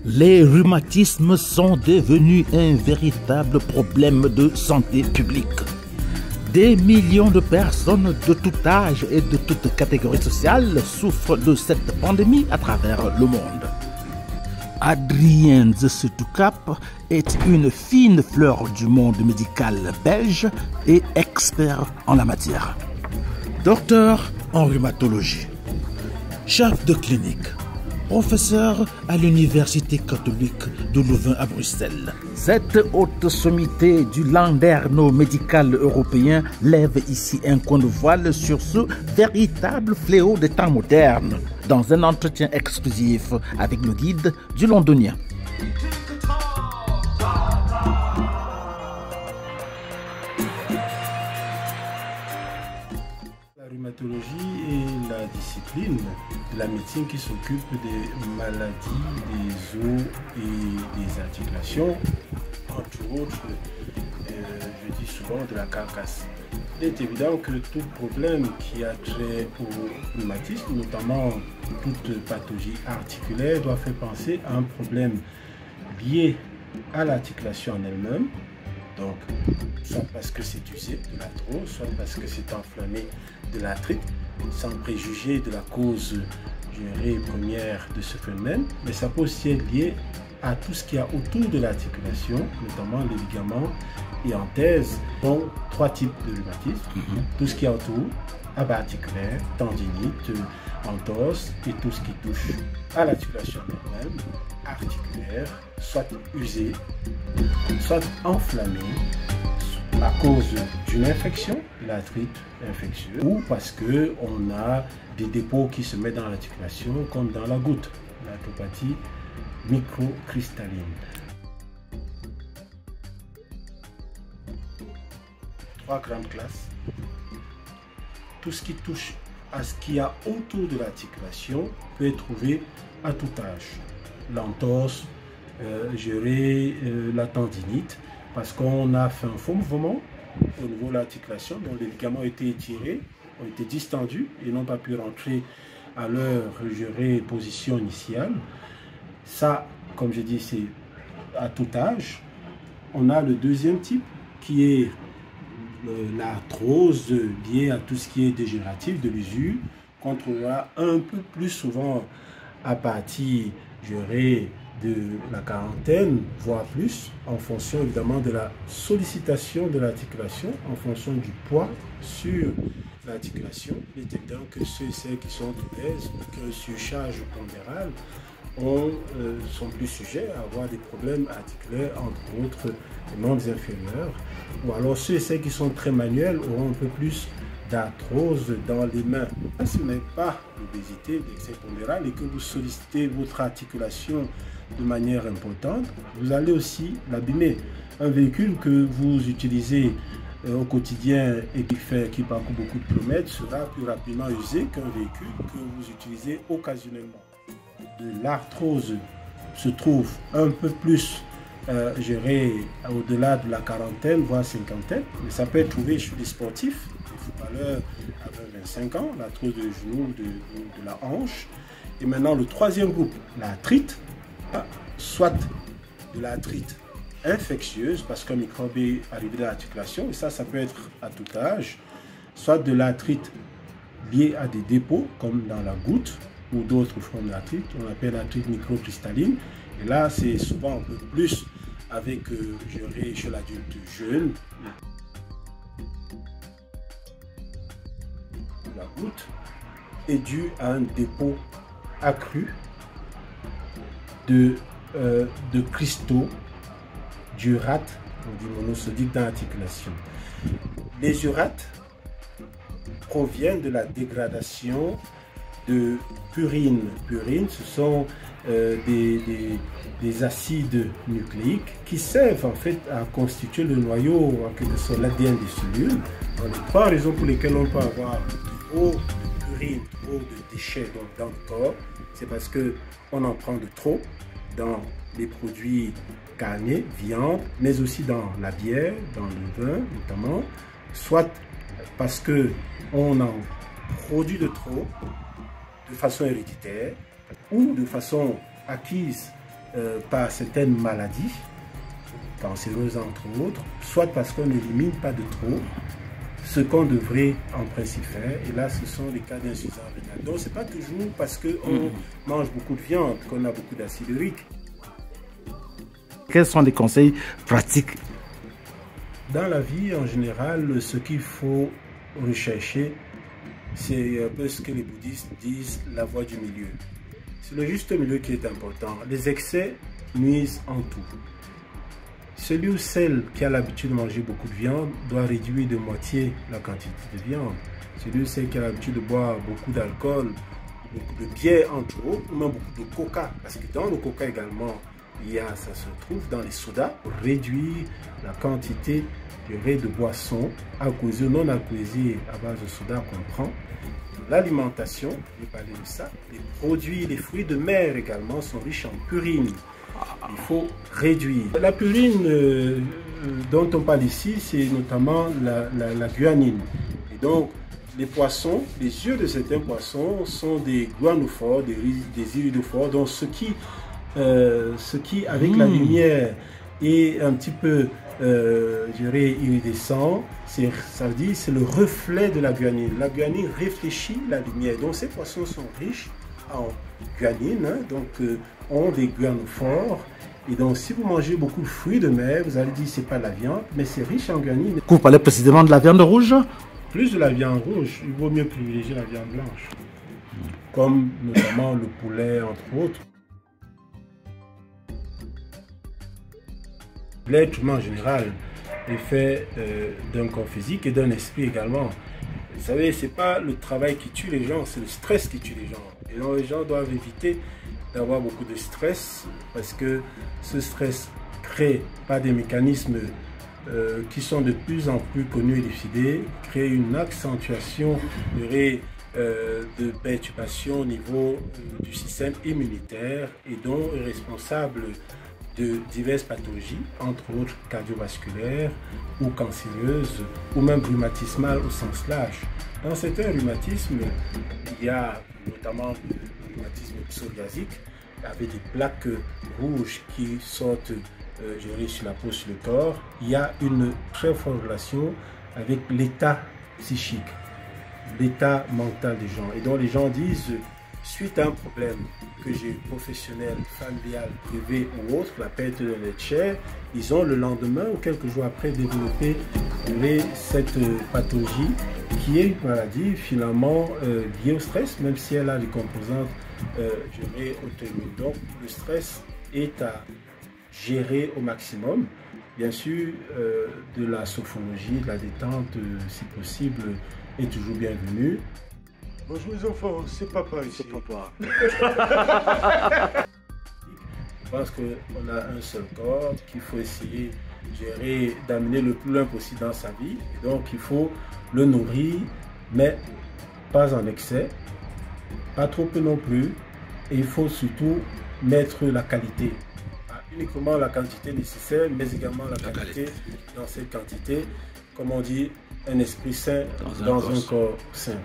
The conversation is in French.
Les rhumatismes sont devenus un véritable problème de santé publique. Des millions de personnes de tout âge et de toute catégorie sociale souffrent de cette pandémie à travers le monde. Adrien Zesetukap est une fine fleur du monde médical belge et expert en la matière. Docteur en rhumatologie, chef de clinique, professeur à l'Université catholique de Louvain à Bruxelles. Cette haute sommité du landerneau médical européen lève ici un coin de voile sur ce véritable fléau des temps modernes, dans un entretien exclusif avec le guide du Londonien. La rhumatologie est la discipline de la médecine qui s'occupe des maladies des os et des articulations, entre autres, je dis souvent de la carcasse. Il est évident que tout problème qui a trait au rhumatisme, notamment toute pathologie articulaire, doit faire penser à un problème lié à l'articulation en elle-même. Donc, soit parce que c'est usé de l'arthrose, soit parce que c'est enflammé de l'arthrite, sans préjuger de la cause, je dirais, première de ce phénomène. Mais ça peut aussi être lié à tout ce qu'il y a autour de l'articulation, notamment les ligaments et anthèses, dont trois types de rhumatisme. Tout ce qu'il y a autour, abat articulaire, tendinite, entorse et tout ce qui touche à l'articulation elle-même, articulaire, soit usée, soit enflammée à cause d'une infection, l'arthrite infectieuse, ou parce qu'on a des dépôts qui se mettent dans l'articulation, comme dans la goutte, l'arthropathie microcristalline. Trois grandes classes. Tout ce qui touche à ce qu'il y a autour de l'articulation peut être trouvé à tout âge. L'entorse, la tendinite, parce qu'on a fait un faux mouvement au niveau de l'articulation, dont les ligaments ont été étirés, ont été distendus et n'ont pas pu rentrer à leur position initiale. Ça, comme je dis, c'est à tout âge. On a le deuxième type qui est l'arthrose liée à tout ce qui est dégénératif de l'usure, qu'on trouvera un peu plus souvent à partir, je dirais, de la quarantaine, voire plus, en fonction évidemment de la sollicitation de l'articulation, en fonction du poids sur l'articulation. Il est évident que ceux et celles qui sont obèses, qui ont une surcharge pondérale, sont plus sujets à avoir des problèmes articulaires, entre autres les membres inférieurs, ou alors ceux et celles qui sont très manuels auront un peu plus d'arthrose dans les mains. Si vous n'avez pas d'obésité, d'excès pondéral et que vous sollicitez votre articulation de manière importante, vous allez aussi l'abîmer. Un véhicule que vous utilisez au quotidien et qui parcourt beaucoup de kilomètres sera plus rapidement usé qu'un véhicule que vous utilisez occasionnellement. De l'arthrose se trouve un peu plus au-delà de la quarantaine, voire cinquantaine, mais ça peut être trouvé chez les sportifs, les footballeurs à 25 ans, l'arthrose de genou, de la hanche. Et maintenant, le troisième groupe, l'arthrite, soit de l'arthrite infectieuse, parce qu'un microbe est arrivé dans l'articulation, et ça peut être à tout âge, soit de l'arthrite liée à des dépôts, comme dans la goutte, ou d'autres formes d'arthrite, on appelle l'arthrite microcristalline. Et là, c'est souvent un peu plus avec, je dirais, chez l'adulte jeune. La goutte est due à un dépôt accru de cristaux d'urate, on dit monosodique dans l'articulation. Les urates proviennent de la dégradation de purine. Purine, ce sont des acides nucléiques qui servent en fait à constituer le noyau, en quelque sorte l'ADN des cellules. Donc, les trois raisons pour lesquelles on peut avoir trop de purine, trop de déchets dans le corps, c'est parce qu'on en prend de trop dans les produits carnés, viande, mais aussi dans la bière, dans le vin notamment, soit parce qu'on en produit de trop, de façon héréditaire ou de façon acquise par certaines maladies, cancéreuses entre autres, soit parce qu'on n'élimine pas de trop ce qu'on devrait en principe faire, et là ce sont des cas d'insuffisance rénale. Donc c'est pas toujours parce qu'on mange beaucoup de viande qu'on a beaucoup d'acide urique. Quels sont les conseils pratiques? Dans la vie en général, ce qu'il faut rechercher, c'est un peu ce que les bouddhistes disent, la voie du milieu. C'est le juste milieu qui est important. Les excès nuisent en tout. Celui ou celle qui a l'habitude de manger beaucoup de viande doit réduire de moitié la quantité de viande. Celui ou celle qui a l'habitude de boire beaucoup d'alcool, beaucoup de bière entre autres, ou même beaucoup de coca, parce que dans le coca également, ça se trouve dans les sodas, pour réduire la quantité de boissons alcoolisées ou non alcoolisées à base de soda qu'on prend. L'alimentation, je vais parler de ça, les produits, les fruits de mer également sont riches en purine. Il faut réduire. La purine dont on parle ici, c'est notamment la guanine. Et donc, les poissons, les yeux de certains poissons sont des guanophores, des iridophores. Donc, ce qui avec la lumière est un petit peu, je dirais, iridescent, ça veut dire c'est le reflet de la guanine. La guanine réfléchit la lumière. Donc, ces poissons sont riches en guanine, hein, donc ont des guanophores. Et donc, si vous mangez beaucoup de fruits de mer, vous allez dire c'est pas de la viande, mais c'est riche en guanine. Vous parlez précisément de la viande rouge? Plus de la viande rouge, il vaut mieux privilégier la viande blanche, comme notamment le poulet, entre autres. L'être humain en général est fait d'un corps physique et d'un esprit également. Vous savez, c'est pas le travail qui tue les gens, c'est le stress qui tue les gens. Et donc les gens doivent éviter d'avoir beaucoup de stress parce que ce stress crée par des mécanismes qui sont de plus en plus connus et élucidés, crée une accentuation de perturbations au niveau du système immunitaire et donc est responsable de diverses pathologies, entre autres cardiovasculaires ou cancéreuses, ou même rhumatismales au sens large. Dans certains rhumatismes, il y a notamment le rhumatisme psoriasique, avec des plaques rouges qui sortent sur la peau, sur le corps. Il y a une très forte relation avec l'état psychique, l'état mental des gens. Et donc les gens disent, suite à un problème que j'ai eu professionnel, familial, privé ou autre, la perte de leur chair, ils ont le lendemain ou quelques jours après développé cette pathologie qui est une maladie finalement liée au stress, même si elle a des composantes auto-immunes. Donc le stress est à gérer au maximum. Bien sûr, de la sophrologie, de la détente, si possible, est toujours bienvenue. Bonjour les enfants, c'est papa ici. C'est papa. Je pense qu'on a un seul corps qu'il faut essayer de gérer, d'amener le plus loin possible dans sa vie. Et donc il faut le nourrir, mais pas en excès, pas trop peu non plus. Et il faut surtout mettre la qualité. Pas uniquement la quantité nécessaire, mais également la qualité dans cette quantité. Comme on dit, un esprit sain dans un corps sain.